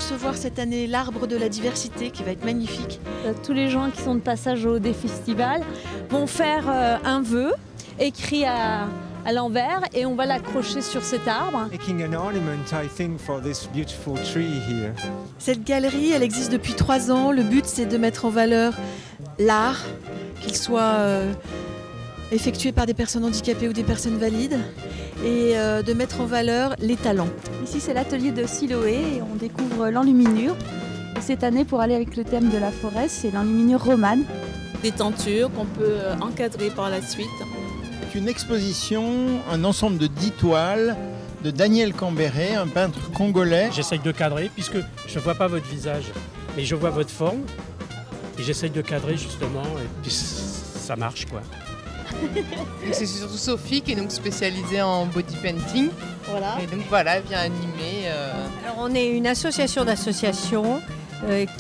recevoir cette année l'arbre de la diversité qui va être magnifique. Tous les gens qui sont de passage au des festivals vont faire un vœu écrit à l'envers et on va l'accrocher sur cet arbre. Cette galerie, elle existe depuis 3 ans. Le but, c'est de mettre en valeur l'art, qu'il soit effectué par des personnes handicapées ou des personnes valides, et de mettre en valeur les talents. Ici, c'est l'atelier de Siloé et on découvre l'enluminure. Et cette année, pour aller avec le thème de la forêt, c'est l'enluminure romane. Des tentures qu'on peut encadrer par la suite. Une exposition, un ensemble de 10 toiles de Daniel Cambéré, un peintre congolais. J'essaye de cadrer puisque je ne vois pas votre visage, mais je vois votre forme et j'essaye de cadrer justement et puis ça marche quoi. C'est surtout Sophie qui est donc spécialisée en body painting. Voilà. Et donc voilà, elle vient animer. Alors on est une association d'associations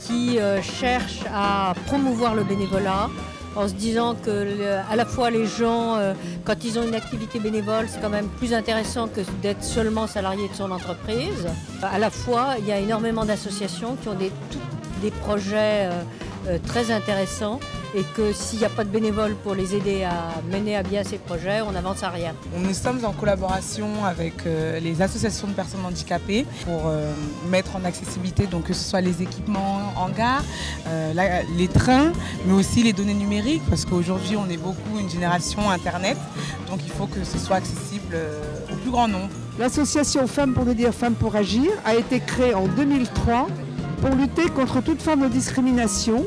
qui cherche à promouvoir le bénévolat, en se disant que à la fois les gens, quand ils ont une activité bénévole, c'est quand même plus intéressant que d'être seulement salarié de son entreprise. À la fois, il y a énormément d'associations qui ont des projets très intéressants et que s'il n'y a pas de bénévoles pour les aider à mener à bien ces projets, on n'avance à rien. Nous sommes en collaboration avec les associations de personnes handicapées pour mettre en accessibilité, donc que ce soit les équipements en gare, les trains, mais aussi les données numériques, parce qu'aujourd'hui on est beaucoup une génération Internet, donc il faut que ce soit accessible au plus grand nombre. L'association Femmes pour dire Femmes pour agir a été créée en 2003 pour lutter contre toute forme de discrimination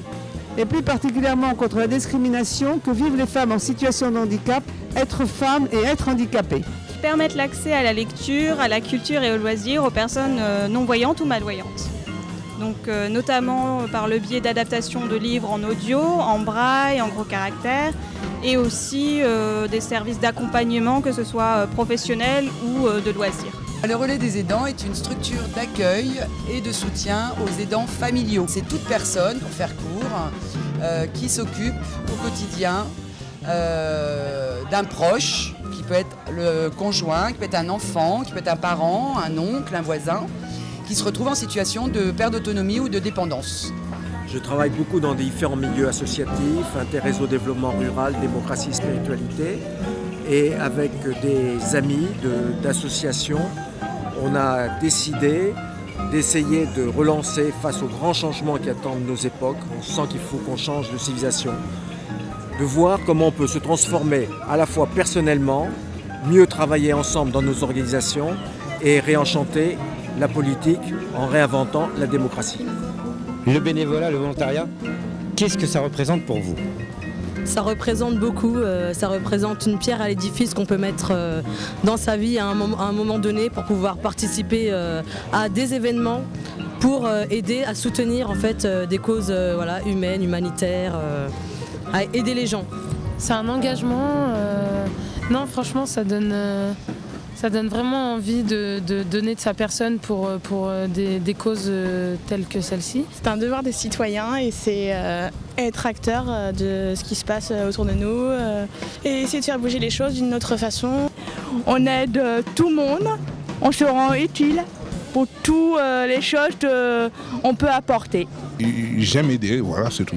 et plus particulièrement contre la discrimination que vivent les femmes en situation de handicap, être femme et être handicapée. Permettre l'accès à la lecture, à la culture et aux loisirs aux personnes non-voyantes ou malvoyantes. Donc, notamment par le biais d'adaptation de livres en audio, en braille, en gros caractères, et aussi des services d'accompagnement, que ce soit professionnel ou de loisirs. Le Relais des aidants est une structure d'accueil et de soutien aux aidants familiaux. C'est toute personne, pour faire court, qui s'occupe au quotidien d'un proche, qui peut être le conjoint, qui peut être un enfant, qui peut être un parent, un oncle, un voisin, qui se retrouve en situation de perte d'autonomie ou de dépendance. Je travaille beaucoup dans différents milieux associatifs, Interréseau Développement Rural, Démocratie, Spiritualité. Et avec des amis d'associations, on a décidé d'essayer de relancer face aux grands changements qui attendent nos époques. On sent qu'il faut qu'on change de civilisation, de voir comment on peut se transformer à la fois personnellement, mieux travailler ensemble dans nos organisations et réenchanter la politique en réinventant la démocratie. Le bénévolat, le volontariat, qu'est-ce que ça représente pour vous ? Ça représente beaucoup, ça représente une pierre à l'édifice qu'on peut mettre dans sa vie à un moment donné pour pouvoir participer à des événements pour aider à soutenir en fait, des causes humaines, humanitaires, à aider les gens. C'est un engagement, non franchement ça donne vraiment envie de donner de sa personne pour des causes telles que celle-ci. C'est un devoir des citoyens et c'est être acteur de ce qui se passe autour de nous et essayer de faire bouger les choses d'une autre façon. On aide tout le monde, on se rend utile pour toutes les choses qu'on peut apporter. J'aime aider, voilà, c'est tout.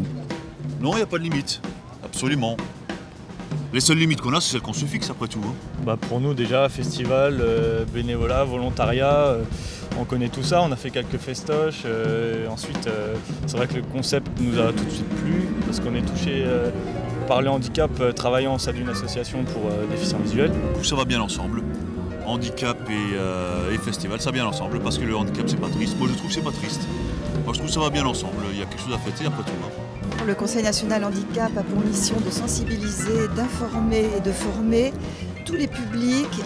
Non, il n'y a pas de limite, absolument. Les seules limites qu'on a, c'est celles qu'on se fixe après tout. Pour nous déjà, festival, bénévolat, volontariat, on connaît tout ça, on a fait quelques festoches. Ensuite, c'est vrai que le concept nous a tout de suite plu parce qu'on est touché par le handicap travaillant au sein d'une association pour déficients visuels. Ça va bien ensemble. Handicap et festival, ça va bien ensemble parce que le handicap c'est pas triste. Moi je trouve que c'est pas triste. Moi je trouve que ça va bien ensemble. Il y a quelque chose à fêter après tout. Le Conseil national handicap a pour mission de sensibiliser, d'informer et de former tous les publics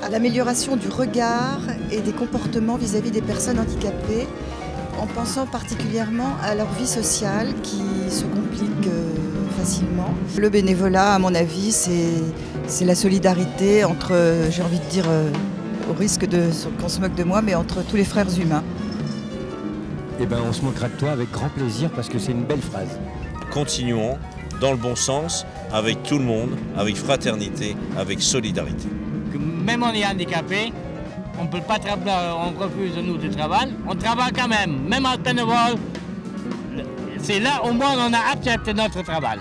à l'amélioration du regard et des comportements vis-à-vis des personnes handicapées, en pensant particulièrement à leur vie sociale qui se complique facilement. Le bénévolat, à mon avis, c'est la solidarité entre, j'ai envie de dire, au risque qu'on se moque de moi, mais entre tous les frères humains. Eh ben, on se moquera de toi avec grand plaisir parce que c'est une belle phrase. Continuons dans le bon sens, avec tout le monde, avec fraternité, avec solidarité. Même on est handicapé, On ne peut pas travailler, on refuse nous du travail. On travaille quand même en bénévole. C'est là au moins on a accepté notre travail.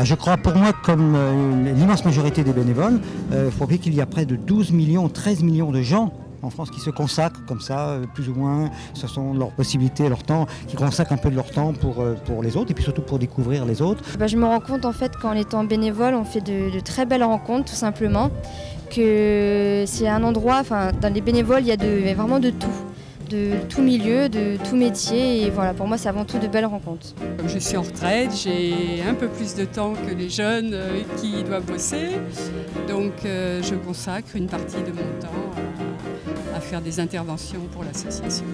Je crois pour moi, comme l'immense majorité des bénévoles, il faut oublier qu'il y a près de 12 millions, 13 millions de gens en France qui se consacrent comme ça, plus ou moins, ce sont leurs possibilités, leur temps, qui consacrent un peu de leur temps pour les autres et puis surtout pour découvrir les autres. Je me rends compte en fait qu'en étant bénévole, on fait de très belles rencontres tout simplement, que c'est un endroit, dans les bénévoles, il y a vraiment de tout milieu, de tout métier et voilà, pour moi c'est avant tout de belles rencontres. Comme je suis en retraite, j'ai un peu plus de temps que les jeunes qui doivent bosser, donc je consacre une partie de mon temps à faire des interventions pour l'association.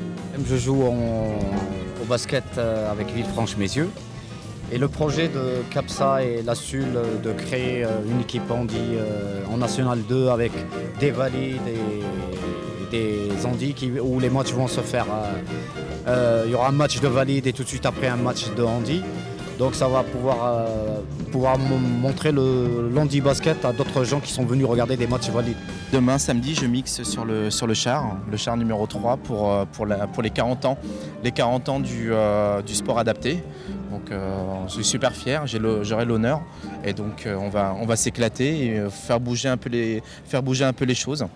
Je joue au basket avec Villefranche-Mézieux et le projet de CAPSA et la SUL de créer une équipe handi en National 2 avec des valides et des handis où les matchs vont se faire. Il y aura un match de valide et tout de suite après un match de handi. Donc ça va pouvoir montrer le handi basket à d'autres gens qui sont venus regarder des matchs valides. Demain, samedi, je mixe sur le char numéro 3 pour les 40 ans. Les 40 ans du sport adapté. Donc je suis super fier, j'aurai l'honneur. Et donc on va s'éclater et faire bouger un peu les choses.